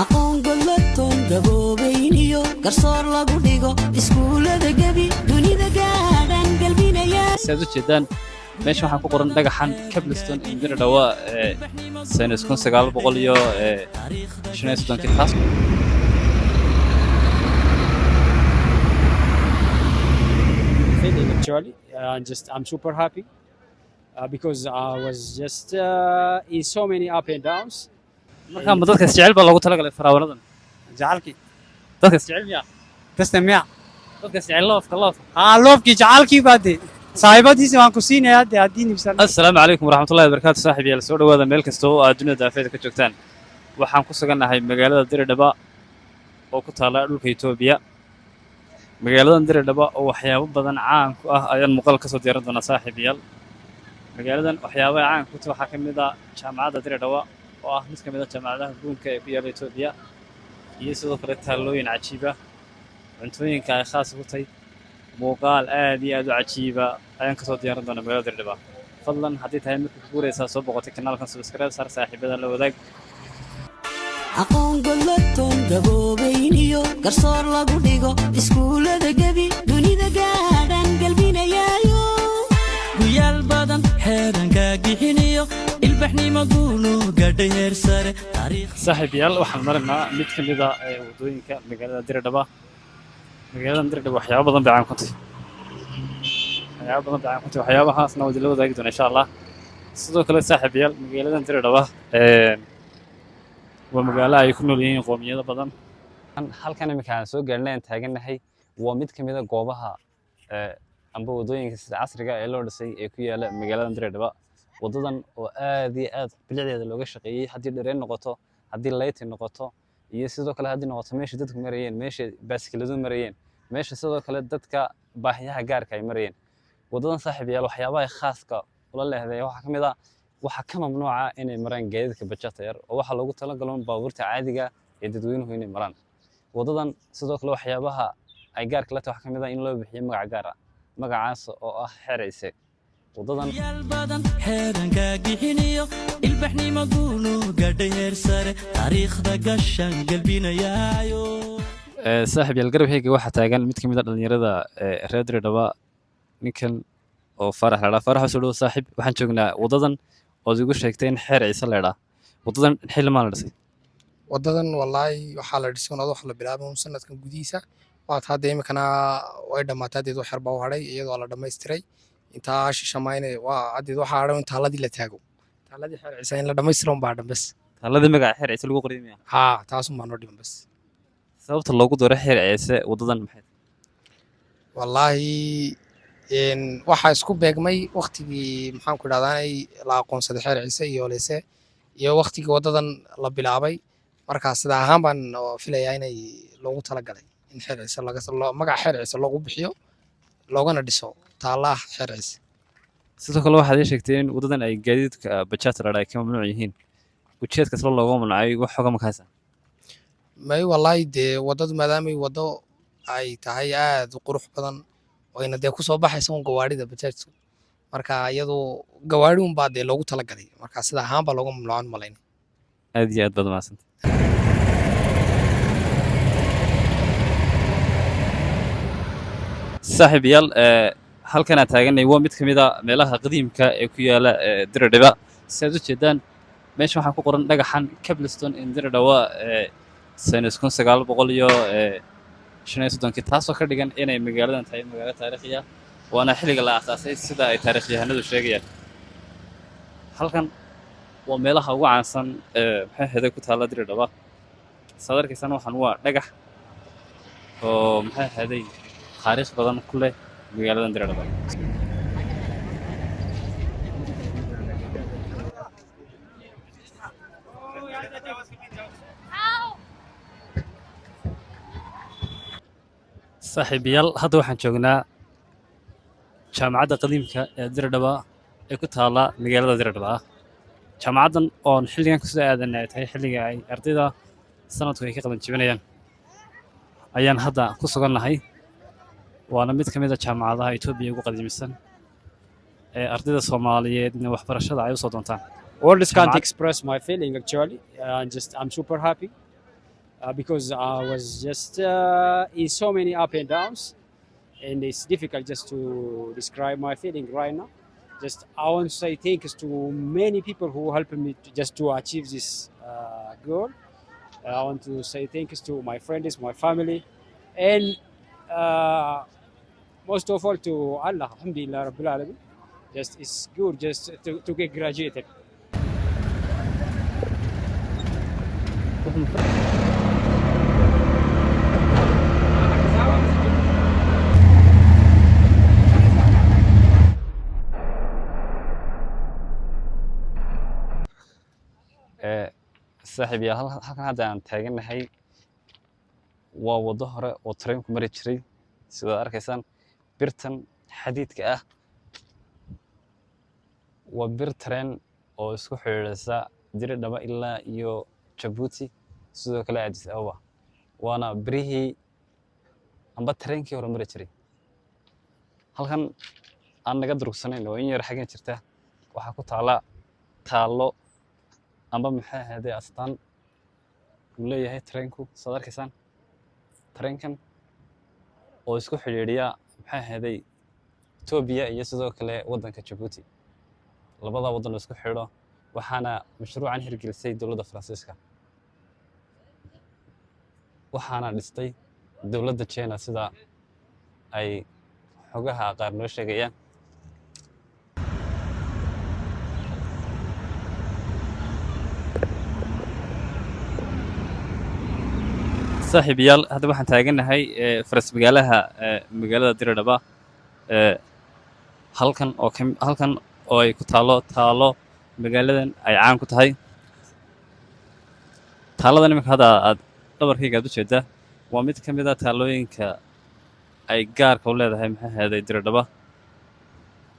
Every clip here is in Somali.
aqoon golaton gaboobayniyo garsoor lagu dhigo iskuulada gabi dunida gaadhan galbinaya saad u jeedaan meesha waxaan ku qoran dhagaxan Capliston indira dhawaa sanad 1900 iyo 35 taas feeling actually. I'm super happy because I was just in so many up and downs. markaan dadka isjecel baa loogu talagalay faraawanadan جعلكي dadka isjecel miyaa تستمع dadka isjecel love لوفكي جعلكي بعدي صاحبتي سوان كوسيني هادي هاديني بسال assalaamu calaykum waraxmatullahi wabarakaatu saaxiib yaal soo dhawaada meel kasta oo aad dunida daafeed ka joogtaan waxaan ku sugannahay magaalada Diridhaba oo ku taala dhulka Itoobiya magaaladan Diridhaba oo waxyaabo badan caan ku ah ayaan muuqaal ka soo diyaarin doonaa saaxiib yaal magaaladan waxyaabaha caan ku tahay waxaa ka mid ah jaamacadda Diridhaba oo ah mid ka mid ah jaamacadaha guunka ee ku yaala Itoobiya iyo sidoo kale taalooyin cajiib ah cuntooyinka ay khaas u tahay muuqaal aad iyo aad u cajiiba ayaan ka soo diyaarin doonaa magaalada Diridhaba fadlan haddii tahay markii ku guuraysaa soo boqotay kanaalkan subscribe saar saaxiibada la wadaag aqoon golaton gaboobayniyo garsoor lagu dhigo iskuulada gabi dunida gaadhan galbinayayo guyaal badan xeeranka gixiniyo ilbaxnimo guulu gadhay heer sare saaxiib yaal waxaan maraynaa mid ka mid ah wadooyinka magaalada Diridhaba magaaladan Diridhaba waxyaabo badan bay caan ku tahay waxyaabahaasna waa la wadaagi doonaa insha Allah sidoo kale saaxiib yaal magaaladan Diridhaba waa magaalo ay ku nool yihiin qoomiyado badan halkan imika aan soo gaarnay aan taaganahay waa mid ka mid ah goobaha amba wadooyinka sida casriga ee loo dhisay ee ku yaala magaalada Diridhaba wadadan oo aad iyo aad bilicdeeda looga shaqeeyay haddii dheereen noqoto haddii light noqoto iyo sidoo kale haddii noqoto meesha dadku marayeen meesha baaskiiladu marayeen meesha sidoo kale dadka baahiyaha gaarka ay marayeen wadadan saaxiib yaal waxyaabaha khaaska ula leedahay waxa ka mid ah waxa ka mamnuuca inay maraan gaadiidka bajata yar oo waxa loogu talagalay baabuurta caadiga ee dadweynuhu inay maraan wadadan sidoo kale waxyaabaha ay gaarka la tahay waxa ka mid ah in loo bixiyo magac gaar ah magacaas oo ah xerayse wadadan guyaal badan xeeranka gixiniyo ilbaxnimo guulu gadhay heer sare taariikhda gashan galbinayayo saaxiib yaal garabkayga waxaa taagan mid ka mid ah dhalinyarada reer Diridhaba ninkan oo Farax soo dhaw saaxiib waxaan joognaa wadadan oo igu sheegtay in xeer ciise leedah wadadan xillimaan la dhisay wadadan wallahi waxaa la dhisay wax la bilaabay sanadkan gudihiisa waa hadda imikana way dhamaatay hadda wax yar baa u haray iyadoo la dhameystiray intaa shishamayna waa hadda waxa haray inta taaladii la taago taaladii xeer ciise in la dhameystiro baa dhanbas taaladii magaca xeer ciise lagu qoriyay ha taas ma noo dhiman bas sababta loogu dooray xeer ciise wadadan maxay wallahi waxaa isku beegmay waqtigii maxaan ku idhahdaa la aqoonsaday xeer ciise iyo leese iyo waqtigii wadadan la bilaabay markaa sida ahaan baan filayaa inay loogu talagalay in xeer ciise magaca xeer ciise loogu bixiyo loogana dhiso taalaha xeer ciise sidoo kale waxaad ii sheegtay in wadadan ay gaadiidka bajata la ay ka mamnuuc yihiin ujeedkaas looga mamnuucay wax xoga ma kaasa may wallahi dee wadadu maadaamay wado ay tahay aad u qurux badan wayna dee kusoo baxaysa un gawaarida bajaajku marka iyadoo gawaari un baa dee loogu talagalay marka sida ahaan baa looga mamnuucan malayn aad iyo aad baad mahadsan saaxiib yaal halkan aan taaganay waa mid ka mid ah meelaha qadiimka ee ku yaala Diridhaba saad u jeedaan meesha waxaan ku qoran dhagaxan Capliston Diridhaba sanad 1900 iyo 35 taasoo ka dhigan inay magaaladan tahay magaalo taariikhi ah waana xilliga la aasaasay sida ay taariikhyahanadu sheegayaan halkan waa meelaha ugu caansan maxay ahayd ku taala Diridhaba sadarkiisana waxaan waa dhagax oo maxay ahayd taariikh badan ku leh magaaladan Diridhaba saaxiib yaal hadda waxaan joognaa jaamacadda qadiimka ee Diridhaba ee ku taala magaalada Diridhaba jaamacaddan oo xilligan ku soo aadanay ay tahay xilliga ay ardayda sanadku ay ka qalan jebinayaan ayaan hadda ku sugannahay waana mid ka mid ah jaamacadaha Itoobiya ugu qadiimisan ee ardayda Soomaaliyeedna waxbarashada ay u soo doontaan Words can't express my feeling actually. I'm super happy because I was just in so many up and downs, and it's difficult just to describe my feeling right now. Just I want to say thanks to many people who helped me to achieve this goal. I want to say thanks to my friends, my family, and most of all to Allah. Alhamdulillah Rabbil Alamin. Just it's good just to get graduated. saaxiib yaal halkan hadda aan taaganahay waa waddo hore oo tareenku mari jiray sidaad arkaysaan birtan xadiidka ah waa bir tareen oo isku xidhiidhaysa Diridhaba ilaa iyo Jabuuti sidoo kale Addis Ababa waana birihii amba tareenkii hore mari jiray halkan aan naga durugsanayn oo in yar xagan jirta waxaa ku taalo amba maxay ahayd astaan uu leeyahay tareenku soo arkaysaan tareenkan oo isku xidhiidhiya maxay ahayd Itoobiya iyo sidoo kale waddanka Jabuuti labada waddan isku xidho waxaana mashruucan hirgelisay dawladda Faransiiska waxaana dhistay dawladda China sida ay xogaha qaar noo sheegayaan saaxiib yaal hadda waxaan taaganahay faras magaalada Diridhaba halkan oo ay ku taalo magaaladan ay caan ku tahay taaladan iminka hadda aad dhabarkayga aad u jeedaa waa mid ka mid ah taalooyinka ay gaarka u leedahay maxay ahayd Diridhaba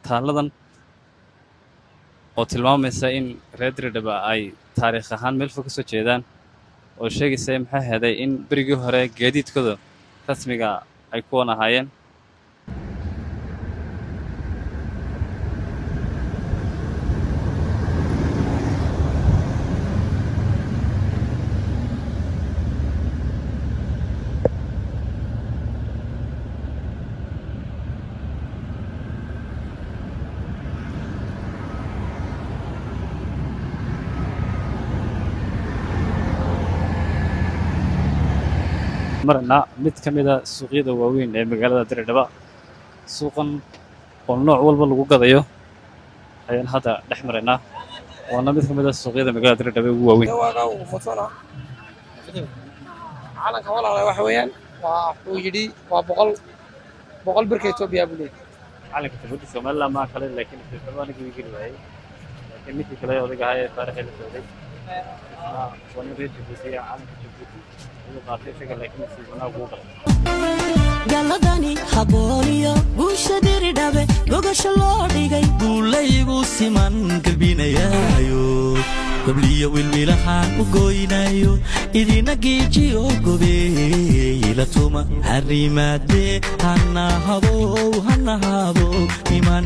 taaladan oo tilmaamaysa in reer Diridhaba ay taariikh ahaan meel fog ka soo jeedaan oo sheegaysa maxay ahayd in berigii hore gaadiidkooda rasmiga ay kuwan ahaayeen marna mid ka mid ah suuqyada waaweyn ee magaalada Diridhaba suuqan oo nooc walba lagu gadayo ayaan hadda dhex maraynaa waana mid ka mid ah suuqyada magaalada Diridhaba ugu waaweyn calanka walaalahay waxa weeyaan wuxuu yidhi waa boqol birka Itoobiya buu leeyahay calanka Jabuuti Somaliland ma kale laakiin Diridhaba aniga geli waayay laakiin mid kale oo laga hayo taariikh la soo dhigay waana reer Jabuuti calanka Jabuuti galadani habooniyo guusha Diridhabe gogasha loo dhigay buulaygu siman galbinayaayo gabliyo wilmilahaan u gooynayo idina geejiyo gobeeyla tuma harimaadee hana habo iman